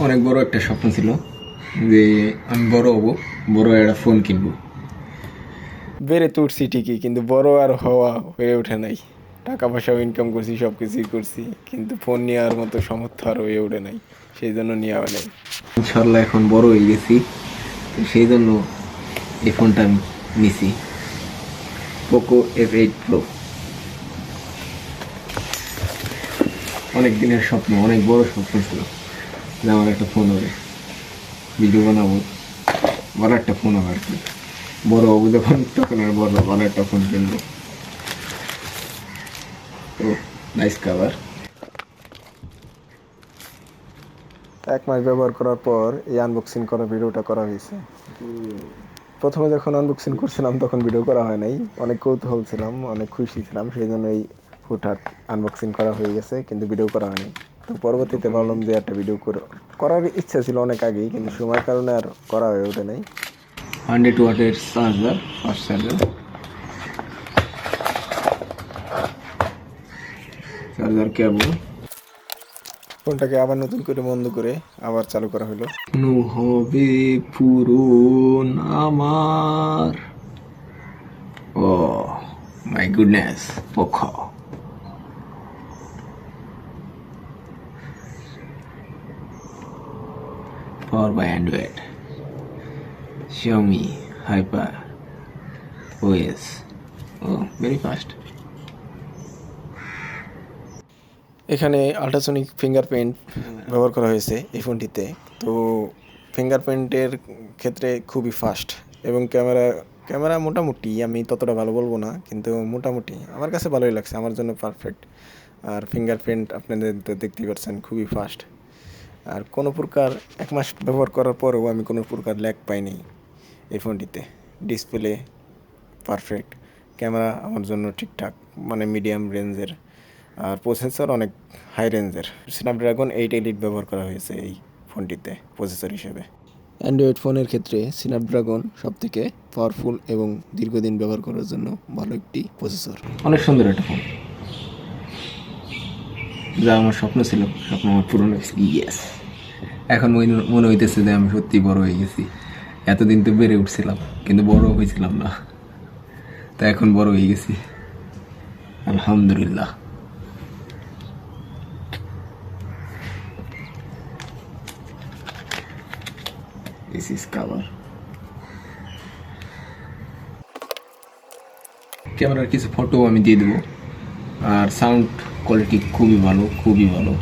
অনেক বড় একটা স্বপ্ন ছিল যে আমি বড় হব, বড় একটা ফোন কিনবো। বেড়ে তো উঠছি ঠিকই, কিন্তু বড় আর হওয়া হয়ে ওঠে নাই। টাকা পয়সাও ইনকাম করছি, সব কিছুই করছি, কিন্তু ফোন নেওয়ার মতো সামর্থ্য আর হয়ে ওঠে নাই, সেই জন্য নেওয়া নেই। ইনশাল্লাহ এখন বড় হয়ে গেছি, তো সেই জন্য এই ফোনটা আমি নিছি, পোকো F8 Pro। অনেক দিনের স্বপ্ন, অনেক বড় স্বপ্ন ছিল যে আমার একটা ফোন হবে, ভিডিও বানাবো, বড় একটা ফোন হবে আর কি। বড় হবো যখন তখন আর বড় একটা ফোন কিনবো। তো নাইস কাভার। 1 মাস ব্যবহার করার পর এই আনবক্সিং করা ভিডিওটা করা হয়েছে। প্রথমে যখন আনবক্সিং করছিলাম তখন ভিডিও করা হয় নাই, অনেক কৌতূহল ছিলাম, অনেক খুশি ছিলাম, সেই জন্য এই হুটহাট আনবক্সিং করা হয়ে গেছে, কিন্তু ভিডিও করা হয়নি। তো পরবর্তীতে ভাবলাম যে একটা ভিডিও করার ইচ্ছা ছিল অনেক আগেই, কিন্তু সময়ের কারণে আর করা হয়ে ওঠে নাই। 100 ওয়াটের charger, fast charger, charger cable. ফোনটাকে আবার নতুন করে বন্ধ করে আবার চালু করা হলো। হবে পূরণ আমার। Oh my goodness, Poco. Powered by Android, Xiaomi Hyper OS. Oh, very fast. এখানে আল্ট্রাসনিক ফিঙ্গারপ্রিন্ট ব্যবহার করা হয়েছে এই ফোনটিতে। তো ফিঙ্গারপ্রিন্টের ক্ষেত্রে খুবই ফাস্ট, এবং ক্যামেরা মোটামুটি, আমি ততটা ভালো বলবো না, কিন্তু মোটামুটি আমার কাছে ভালোই লাগছে, আমার জন্য পারফেক্ট। আর ফিঙ্গারপ্রিন্ট আপনাদের তো দেখতেই পাচ্ছেন খুবই ফাস্ট। আর কোনো প্রকার 1 মাস ব্যবহার করার পরেও আমি কোনো প্রকার ল্যাগ পাইনি এই ফোনটিতে। ডিসপ্লে পারফেক্ট, ক্যামেরা আমার জন্য ঠিকঠাক, মানে মিডিয়াম রেঞ্জের। আর প্রসেসর অনেক হাই রেঞ্জের, স্ন্যাপড্রাগন 8 এলিট ব্যবহার করা হয়েছে এই ফোনটিতে প্রসেসর হিসেবে। অ্যান্ড্রয়েড ফোনের ক্ষেত্রে স্ন্যাপড্রাগন সবথেকে পাওয়ারফুল এবং দীর্ঘদিন ব্যবহার করার জন্য ভালো একটি প্রসেসর। অনেক সুন্দর একটা ফোন, যা আমার স্বপ্ন ছিল, স্বপ্ন আমার পূরণ হয়েছে। ইয়েস, এখন মনে হইতেছে যে আমি সত্যি বড় হয়ে গেছি। এতদিন তো বেড়ে উঠছিলাম, কিন্তু বড় হয়েছিলাম না, তা এখন বড় হয়ে গেছি, আলহামদুলিল্লাহ। This is cover. ক্যামেরার কিছু ফটো আমি দিয়ে দেবো। আর সাউন্ড কোয়ালিটি খুবই ভালো, খুবই ভালো।